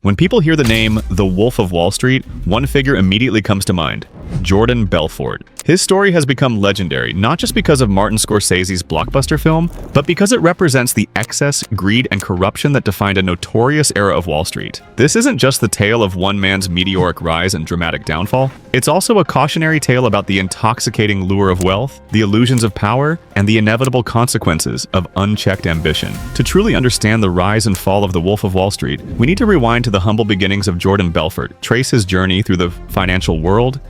When people hear the name The Wolf of Wall Street, one figure immediately comes to mind: Jordan Belfort. His story has become legendary not just because of Martin Scorsese's blockbuster film, but because it represents the excess, greed, and corruption that defined a notorious era of Wall Street. This isn't just the tale of one man's meteoric rise and dramatic downfall. It's also a cautionary tale about the intoxicating lure of wealth, the illusions of power, and the inevitable consequences of unchecked ambition. To truly understand the rise and fall of the Wolf of Wall Street, we need to rewind to the humble beginnings of Jordan Belfort, trace his journey through the financial world,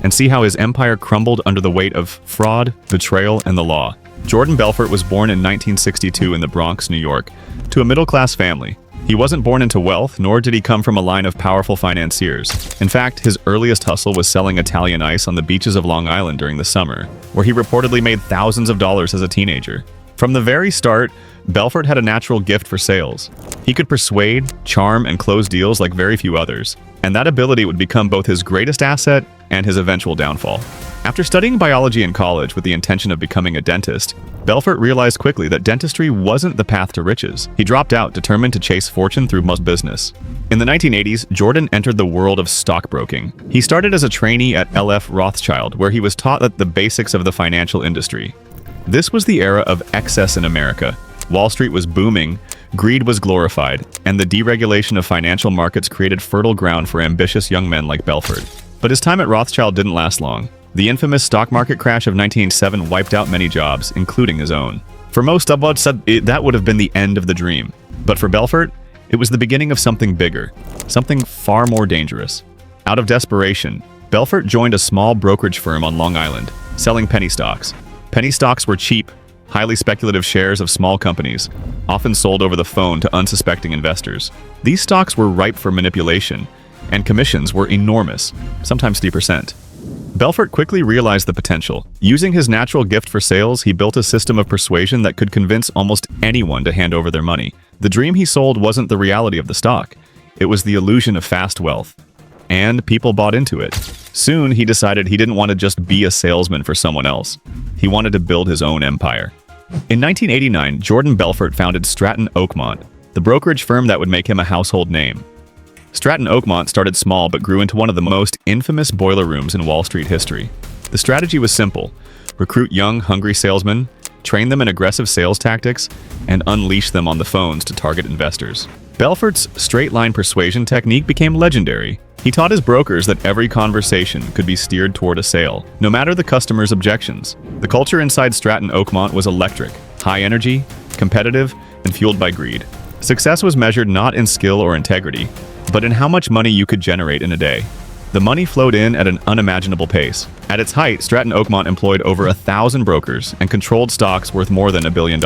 and see how his empire crumbled under the weight of fraud, betrayal, and the law. Jordan Belfort was born in 1962 in the Bronx, New York, to a middle-class family. He wasn't born into wealth, nor did he come from a line of powerful financiers. In fact, his earliest hustle was selling Italian ice on the beaches of Long Island during the summer, where he reportedly made thousands of dollars as a teenager. From the very start, Belfort had a natural gift for sales. He could persuade, charm, and close deals like very few others, and that ability would become both his greatest asset and his eventual downfall. After studying biology in college with the intention of becoming a dentist, Belfort realized quickly that dentistry wasn't the path to riches. He dropped out, determined to chase fortune through business. In the 1980s, Jordan entered the world of stockbroking. He started as a trainee at L.F. Rothschild, where he was taught the basics of the financial industry. This was the era of excess in America. Wall Street was booming, greed was glorified, and the deregulation of financial markets created fertile ground for ambitious young men like Belfort. But his time at Rothschild didn't last long. The infamous stock market crash of 1907 wiped out many jobs, including his own. For most, that would have been the end of the dream. But for Belfort, it was the beginning of something bigger, something far more dangerous. Out of desperation, Belfort joined a small brokerage firm on Long Island, selling penny stocks. Penny stocks were cheap, highly speculative shares of small companies, often sold over the phone to unsuspecting investors. These stocks were ripe for manipulation, and commissions were enormous, sometimes 3%. Belfort quickly realized the potential. Using his natural gift for sales, he built a system of persuasion that could convince almost anyone to hand over their money. The dream he sold wasn't the reality of the stock. It was the illusion of fast wealth. And people bought into it. Soon, he decided he didn't want to just be a salesman for someone else. He wanted to build his own empire. In 1989, Jordan Belfort founded Stratton Oakmont, the brokerage firm that would make him a household name. Stratton Oakmont started small but grew into one of the most infamous boiler rooms in Wall Street history. The strategy was simple: recruit young, hungry salesmen, train them in aggressive sales tactics, and unleash them on the phones to target investors. Belfort's straight-line persuasion technique became legendary. He taught his brokers that every conversation could be steered toward a sale, no matter the customer's objections. The culture inside Stratton Oakmont was electric, high energy, competitive, and fueled by greed. Success was measured not in skill or integrity, but in how much money you could generate in a day. The money flowed in at an unimaginable pace. At its height, Stratton Oakmont employed over 1,000 brokers and controlled stocks worth more than $1 billion.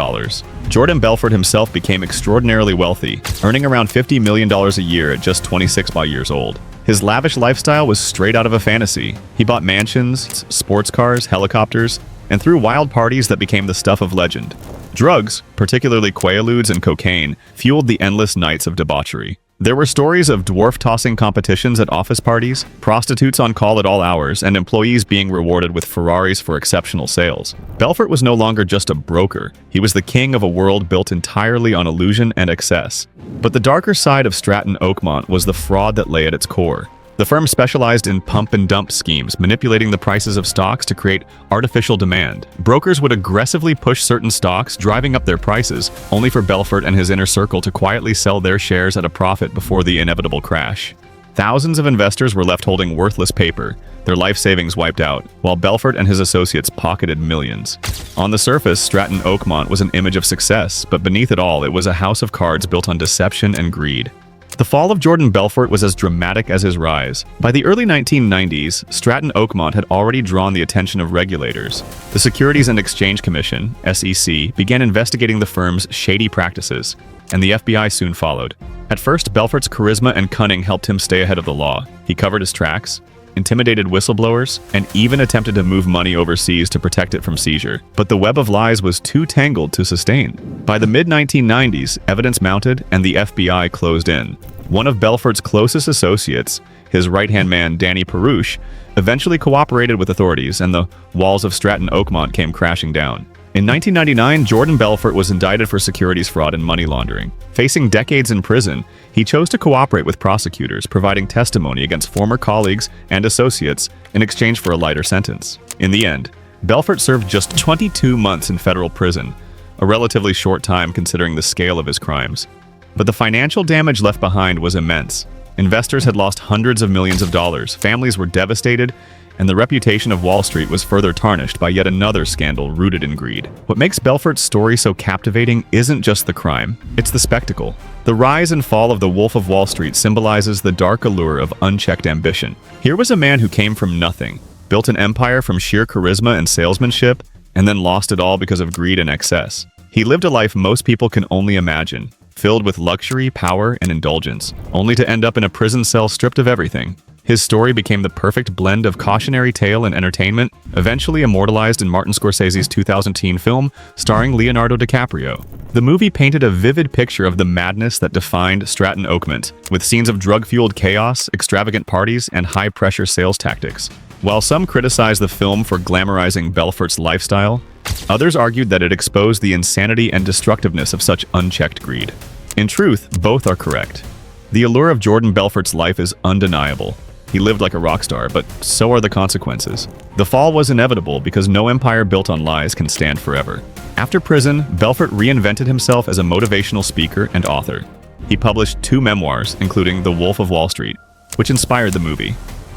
Jordan Belfort himself became extraordinarily wealthy, earning around $50 million a year at just 26 years old. His lavish lifestyle was straight out of a fantasy. He bought mansions, sports cars, helicopters, and threw wild parties that became the stuff of legend. Drugs, particularly quaaludes and cocaine, fueled the endless nights of debauchery. There were stories of dwarf-tossing competitions at office parties, prostitutes on call at all hours, and employees being rewarded with Ferraris for exceptional sales. Belfort was no longer just a broker. He was the king of a world built entirely on illusion and excess. But the darker side of Stratton Oakmont was the fraud that lay at its core. The firm specialized in pump-and-dump schemes, manipulating the prices of stocks to create artificial demand. Brokers would aggressively push certain stocks, driving up their prices, only for Belfort and his inner circle to quietly sell their shares at a profit before the inevitable crash. Thousands of investors were left holding worthless paper, their life savings wiped out, while Belfort and his associates pocketed millions. On the surface, Stratton Oakmont was an image of success, but beneath it all, it was a house of cards built on deception and greed. The fall of Jordan Belfort was as dramatic as his rise. By the early 1990s, Stratton Oakmont had already drawn the attention of regulators. The Securities and Exchange Commission, SEC, began investigating the firm's shady practices, and the FBI soon followed. At first, Belfort's charisma and cunning helped him stay ahead of the law. He covered his tracks, intimidated whistleblowers, and even attempted to move money overseas to protect it from seizure. But the web of lies was too tangled to sustain. By the mid-1990s, evidence mounted and the FBI closed in. One of Belfort's closest associates, his right-hand man Danny Perush, eventually cooperated with authorities, and the walls of Stratton Oakmont came crashing down. In 1999, Jordan Belfort was indicted for securities fraud and money laundering. Facing decades in prison, he chose to cooperate with prosecutors, providing testimony against former colleagues and associates in exchange for a lighter sentence. In the end, Belfort served just 22 months in federal prison, a relatively short time considering the scale of his crimes. But the financial damage left behind was immense. Investors had lost hundreds of millions of dollars, families were devastated, and the reputation of Wall Street was further tarnished by yet another scandal rooted in greed. What makes Belfort's story so captivating isn't just the crime, it's the spectacle. The rise and fall of the Wolf of Wall Street symbolizes the dark allure of unchecked ambition. Here was a man who came from nothing, built an empire from sheer charisma and salesmanship, and then lost it all because of greed and excess. He lived a life most people can only imagine, filled with luxury, power, and indulgence, only to end up in a prison cell stripped of everything. His story became the perfect blend of cautionary tale and entertainment, eventually immortalized in Martin Scorsese's 2010 film starring Leonardo DiCaprio. The movie painted a vivid picture of the madness that defined Stratton Oakmont, with scenes of drug-fueled chaos, extravagant parties, and high-pressure sales tactics. While some criticized the film for glamorizing Belfort's lifestyle, others argued that it exposed the insanity and destructiveness of such unchecked greed. In truth, both are correct. The allure of Jordan Belfort's life is undeniable. He lived like a rock star, but so are the consequences. The fall was inevitable because no empire built on lies can stand forever. After prison, Belfort reinvented himself as a motivational speaker and author. He published 2 memoirs, including The Wolf of Wall Street, which inspired the movie.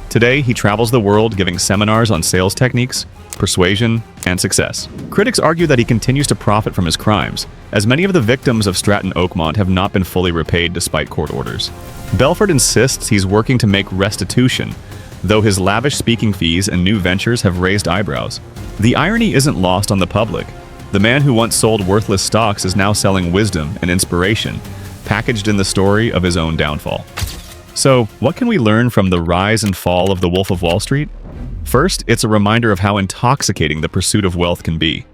Today, he travels the world giving seminars on sales techniques, persuasion, and success. Critics argue that he continues to profit from his crimes, as many of the victims of Stratton Oakmont have not been fully repaid despite court orders. Belfort insists he's working to make restitution, though his lavish speaking fees and new ventures have raised eyebrows. The irony isn't lost on the public. The man who once sold worthless stocks is now selling wisdom and inspiration, packaged in the story of his own downfall. So, what can we learn from the rise and fall of the Wolf of Wall Street? First, it's a reminder of how intoxicating the pursuit of wealth can be.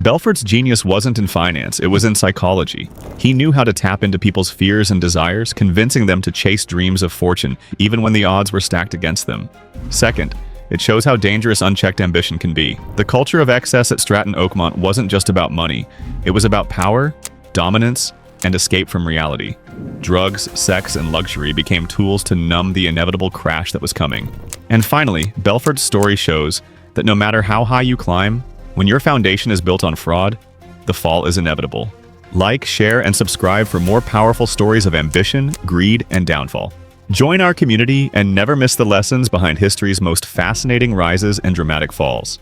Belfort's genius wasn't in finance, it was in psychology. He knew how to tap into people's fears and desires, convincing them to chase dreams of fortune, even when the odds were stacked against them. Second, it shows how dangerous unchecked ambition can be. The culture of excess at Stratton Oakmont wasn't just about money. It was about power, dominance, and escape from reality. Drugs, sex, and luxury became tools to numb the inevitable crash that was coming. And finally, Belfort's story shows that no matter how high you climb, when your foundation is built on fraud, the fall is inevitable. Like, share, and subscribe for more powerful stories of ambition, greed, and downfall. Join our community and never miss the lessons behind history's most fascinating rises and dramatic falls.